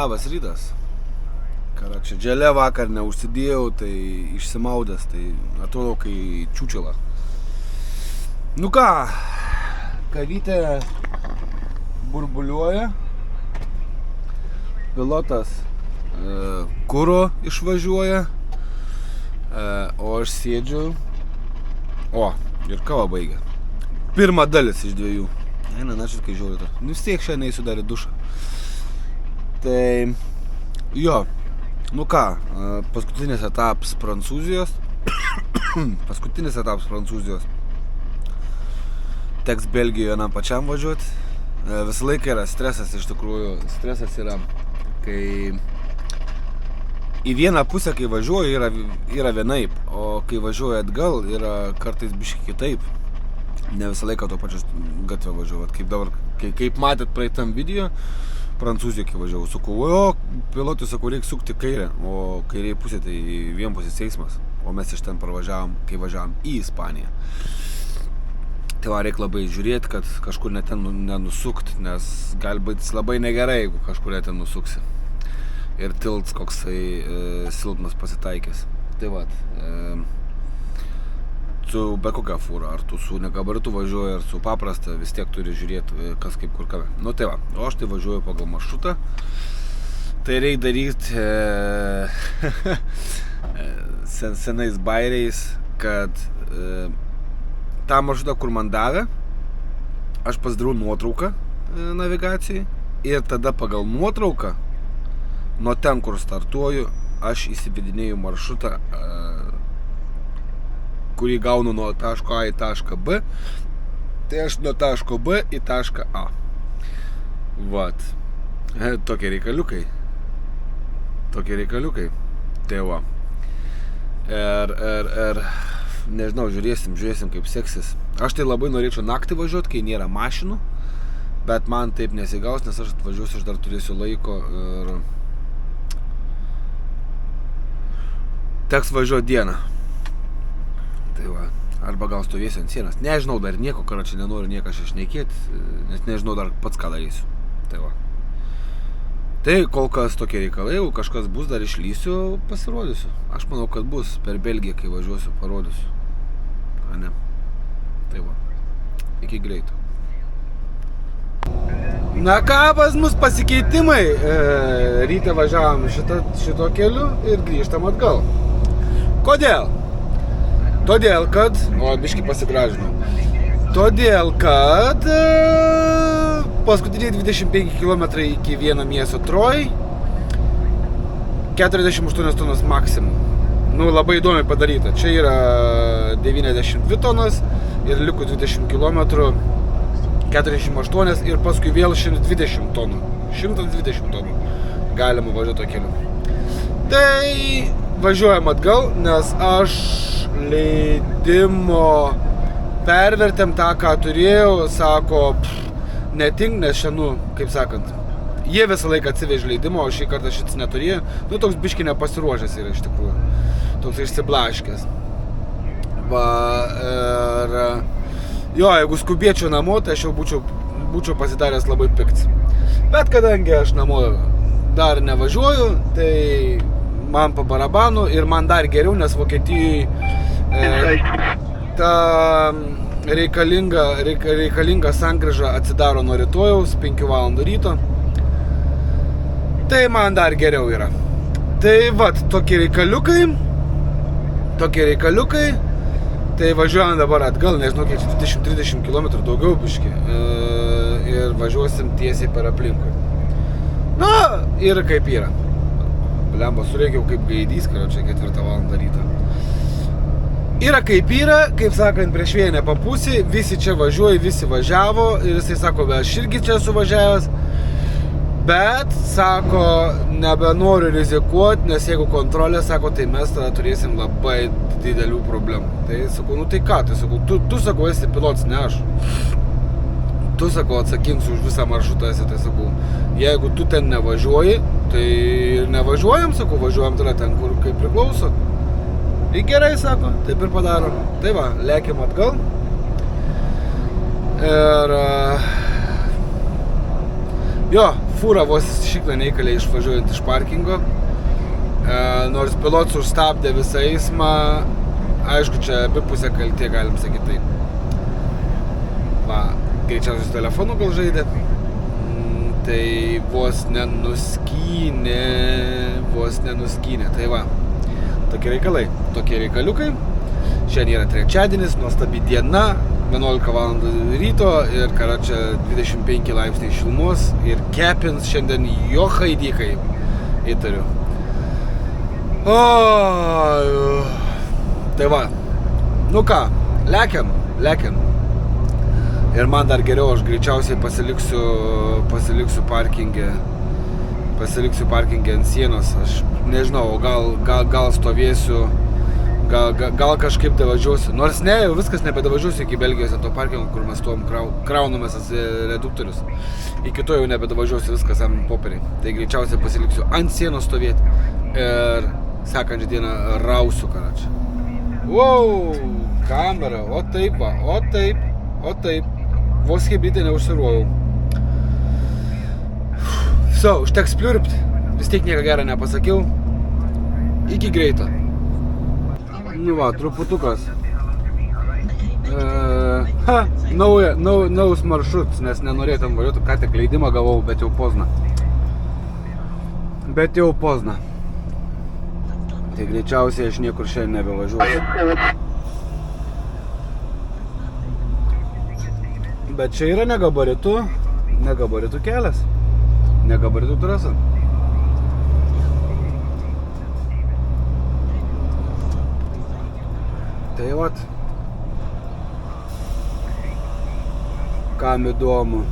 Labas rytas. Karakšė, dželė vakar neužsidėjau, tai išsimaudęs, tai atrodo, kai čiūčila. Nu ką, kavytė burbuliuoja, pilotas kuro išvažiuoja, o aš sėdžiu, ir kava baigia. Pirma dalis iš 2. Eina, načit, kai žiūriu to. Nu vis tiek šiandien eisiu dar į dušą. Tai, jo, nu ką, paskutinis etapas Prancūzijos. Teks Belgijoje vienam pačiam važiuoti. Visą laiką yra stresas, iš tikrųjų. Stresas yra, kai į vieną pusę, kai važiuoju, yra vienaip, o kai važiuoju atgal, yra kartais biškai kitaip. Ne visą laiką to pačios gatvę važiuoju. Kaip dabar, kaip matėt praeitam video, Prancūzijoje, kai važiavau, sakau, pilotui sakau, reikia sukti kairę, o kairėje pusė tai vienpusės eismas, o mes iš ten parvažiavom, kai važiavom į Ispaniją. Tai va, reikia labai žiūrėti, kad kažkur net ten nenusukt, nes gali būti labai negerai, jeigu kažkur net ten nusuksi. Ir tilts koksai silpnas pasitaikęs. Tai va, su bet kokia fūra, ar tu su negabaritu važiuoji, ar su paprasta, vis tiek turi žiūrėti, kas kaip kur kame. Nu tai va, o aš tai važiuoju pagal maršrutą. Tai reikia daryti senais bairiais, kad tą maršrutą, kur man davė, aš pasidarau nuotrauką navigacijai ir tada pagal nuotrauką, nuo ten, kur startuoju, aš įsivedinėju maršrutą, kurį gaunu nuo taško A į tašką B, tai aš nuo taško B į tašką A. Vat. Tokie reikaliukai. Tai va. Ir nežinau, žiūrėsim, kaip seksis. Aš tai labai norėčiau naktį važiuoti, kai nėra mašinų, bet man taip nesigaus, nes aš atvažiuosiu, aš dar turėsiu laiko ir teks važiuoti dieną. Tai va, arba gal stovėsiu ant sienos. Nežinau dar nieko, karočią nenoriu nieką šnekėti, nes nežinau dar pats ką darysiu. Tai va. Tai kol kas tokie reikalai, jeigu kažkas bus, dar išlysiu, pasirodysiu. Aš manau, kad bus per Belgiją, kai važiuosiu, parodysiu. A ne? Tai va. Iki greito. Na ką, pas mus pasikeitimai. Ryte važiavom šito keliu ir grįžtam atgal. Kodėl? Todėl, kad... biškį pasigražinau. Todėl, kad paskutiniai 25 km iki vieno miesto Troj, 48 tonos maksimum. Nu, labai įdomiai padaryta. Čia yra 92 tonos ir likus 20 km 48 ir paskui vėl 120 tonų. 120 tonų galima važiuoti to keliu. Tai važiuojam atgal, nes aš leidimo pervertėm tą, ką turėjau, sako, netink, nes šiandien, kaip sakant, jie visą laiką atsivežė leidimo, o šį kartą šits neturėjo, nu toks biškį nepasiruošęs yra iš tikrųjų, toks išsiblaškęs. Va, ir jo, jeigu skubėčiau namo, tai aš jau būčiau pasidaręs labai pikts. Bet kadangi aš namo dar nevažiuoju, tai man po barabanu ir man dar geriau, nes Vokietijai ta reikalinga sankryža atsidaro nuo rytojaus 5 valandų ryto. Tai man dar geriau yra. Tai vat, tokie reikaliukai. Tai važiuojam dabar atgal, nežinau, kiek 20-30 km daugiau biškį. Ir važiuosim tiesiai per aplinkui. Na, ir kaip yra. Blemba, surėkiau kaip gaidys, kad čia 4 valandą ryto. Yra, kaip sakant, prieš vėją nepapūsi, visi čia važiuoja, visi važiavo ir jisai sako, aš irgi čia suvažiavęs, bet, sako, nebenoriu rizikuoti, nes jeigu kontrolė, sako, tai mes tada turėsim labai didelių problemų. Tai sakau, nu tai ką, tai sakau, tu sako, esi pilotas, ne aš. Tu, sako, atsakingas už visą maršrutą esi, tai sakau, jeigu tu ten nevažiuoji, tai nevažiuojam, sakau, važiuojam tada ten, kur kaip priklauso. Ir gerai, sako, taip ir padarom. Tai va, lėkiam atgal. Ir jo, fūra vos šiklą neįkalė išvažiuojant iš parkingo. Nors pilotas užstabdė visą eismą, aišku, čia abipusė kaltė, galim sakyti taip. Va, greičiausiai su telefonu gal žaidė. Tai vos nenuskynė. Tai va, tokie reikalai, tokie reikaliukai. Šiandien yra trečiadienis, nuostabi diena, 11 val. Ryto ir čia 25 laipsniai šilumos ir kepins šiandien johai dykai, įtariu. Tai va, nu ką, lekiam. Ir man dar geriau, aš greičiausiai pasiliksiu parkinge ant sienos, aš nežinau, gal stovėsiu, gal kažkaip davažiuosiu, nors ne, jau viskas nebedavažiuosiu iki Belgijos ant to parkingo, kur mes tuom kraunamės reduktorius, iki to jau nebedavažiuosiu viskas ant popieriai, tai greičiausiai pasiliksiu ant sienos stovėti ir sekančią dieną rausiu karačią. Wow, kamera, o taip, vos hebrytė neužsiruojau. Užteks pliurpt, vis tiek nieko gerą nepasakiau, iki greito. Nu va, truputukas. Naujus maršrutus, nes nenorėjau ten važiuoti, ką tik leidimą gavau, bet jau pozna. Tai greičiausiai aš niekur šiandien nebevažiuosiu. Bet čia yra negabaritų kelias, negabaritų trasa. Tai vat, kam įdomu.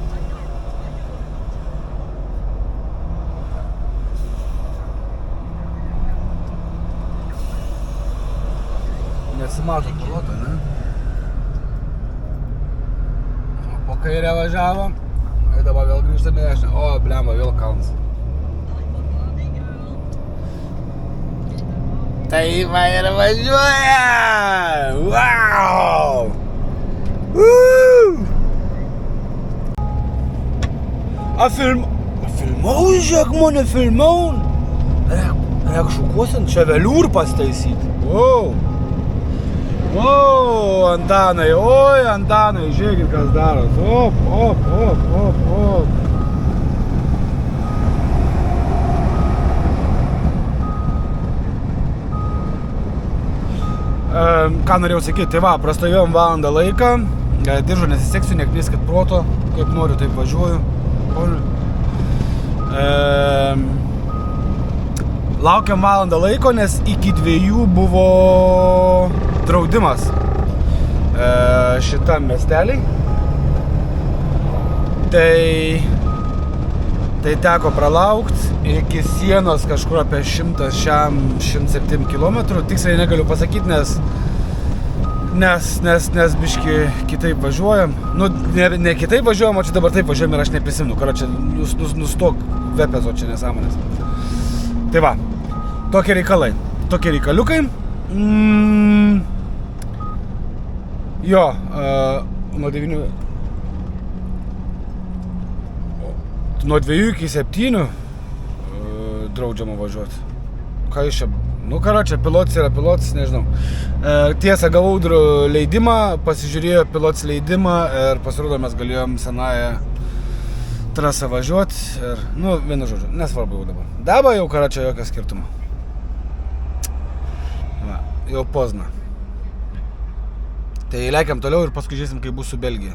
Nesimato piloto, ne? Po kairę važiavo, ir dabar vėl grįžtame, blemba, vėl kalnas. Tai va ir važiuoja! Wow! Filmau, žiūrėk, mane filmau! Reik šukuosin, čia veliūr pastaisyti. Wow, Antanai, Antanai, žiūrėkit, kas daros. Op. Ką norėjau sakyti, tai va, prastovėjom valandą laiką, diržo nesiseksiu, neknieskit proto, kaip noriu, taip važiuoju. Laukiam valandą laiko, nes iki 2 buvo draudimas šitam miesteliai. Tai teko pralaukti iki sienos kažkur apie 107 km. Tiksliai negaliu pasakyti, nes biški kitaip važiuojam. Nu, ne kitaip važiuojam, o čia dabar taip važiuojam ir aš neprisimenu. Čia nustok vepės, o čia nesąmonės. Tai va, tokie reikalai, tokie reikaliukai. Nuo 2 iki 7 draudžiama važiuoti. Ką iš čia? Nu, čia pilotas yra pilotas, nežinau. Tiesa, gavau leidimą, pasižiūrėjo pilotas leidimą ir pasirodo mes galėjom senąją trasą važiuoti. Ir, vienu žodžiu, nesvarbu jau dabar. Dabar jau čia jokio skirtumo. Va, jau pozna. Tai lekiam toliau ir paskui žiūrėsim, kaip bus su Belgija.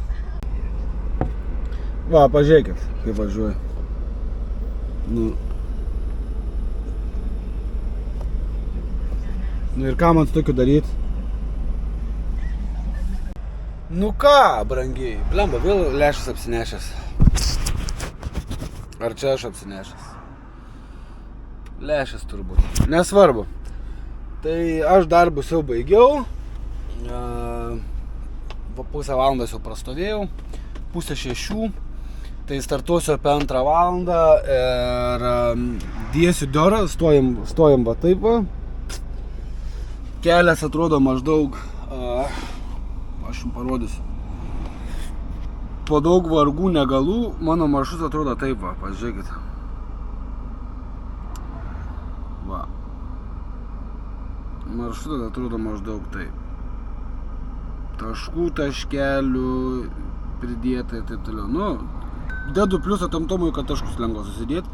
Va, pažiūrėkit, kaip važiuoju. Ir ką man su tokiu daryti? Nu ką, brangiai, blemba, vėl lęšis apsinešęs. Ar čia aš apsinešęs? Lęšis turbūt. Nesvarbu. Tai aš darbus jau baigiau. Pusę valandos jau prastovėjau. 5:30. Tai startuosiu apie 2 valandą ir dėsiu diorą, stojam va taip va. Kelias atrodo maždaug, aš jums parodysiu. po daug vargų negalų mano maršrutas atrodo taip va, pažiūrėkit. Va. Maršrutas atrodo maždaug taip. Taškų, taškelių pridėta ir taip toliau. Nu, dedu pliusą tamtomui, kad taškus lengva susidėti.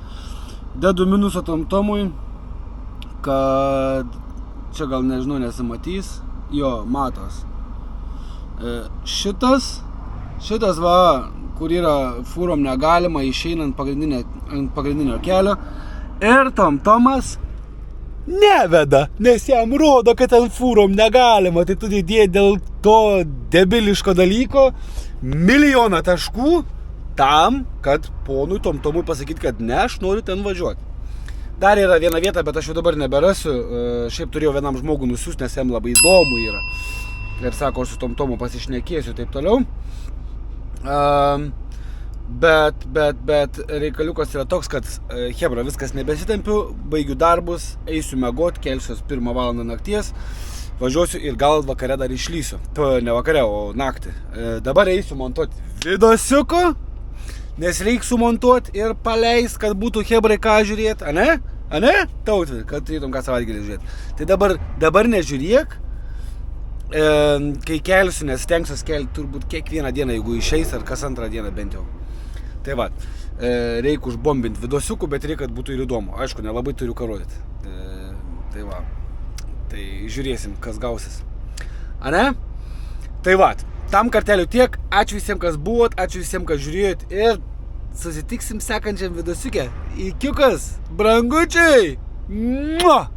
Dedu minusą tamtomui, kad čia gal nežinau nesimatys. Jo, matos. Šitas va, kur yra fūrom negalima išeinant ant pagrindinio kelio. Ir tamtomas neveda, nes jam rodo, kad ant fūrom negalima. Tai tu didėjai dėl to debiliško dalyko milijoną taškų tam, kad ponui tamtomui pasakyti, kad ne, aš noriu ten važiuoti. Dar yra viena vieta, bet aš jau dabar neberasiu. Šiaip turėjau vienam žmogų nusiųsti, nes jam labai įdomu yra. Ir sako, aš su tamtomu pasišnekėsiu taip toliau. Bet reikaliukas yra toks, kad hebra, viskas nebesitempiu, baigiu darbus, eisiu miegot, kelsiuos 1 valandą nakties, važiuosiu ir gal vakare dar išlysiu. Ne vakare, o naktį. Dabar eisiu montuoti vidosiuko, nes reikia sumontuoti ir paleis, kad būtų hebrai ką žiūrėti, ane? Ane? Tautvi, kad turėtum ką savaitgalį žiūrėti. Tai dabar nežiūrėk, kai kelsiu, nes stengsiuos kelti turbūt kiekvieną dieną, jeigu išeis, ar kas antrą dieną bent jau. Tai va, reikia užbombinti vidosiukų, bet reikia, kad būtų ir įdomu. Aišku, nelabai turiu ką rodyti. Tai va, tai žiūrėsim, kas gausis. Ane? Tai va, tam karteliu tiek. Ačiū visiems, kas buvot, ačiū visiems, kas žiūrėjot ir susitiksim sekančiam vidosiuke. Ikiukas, brangučiai! Mua!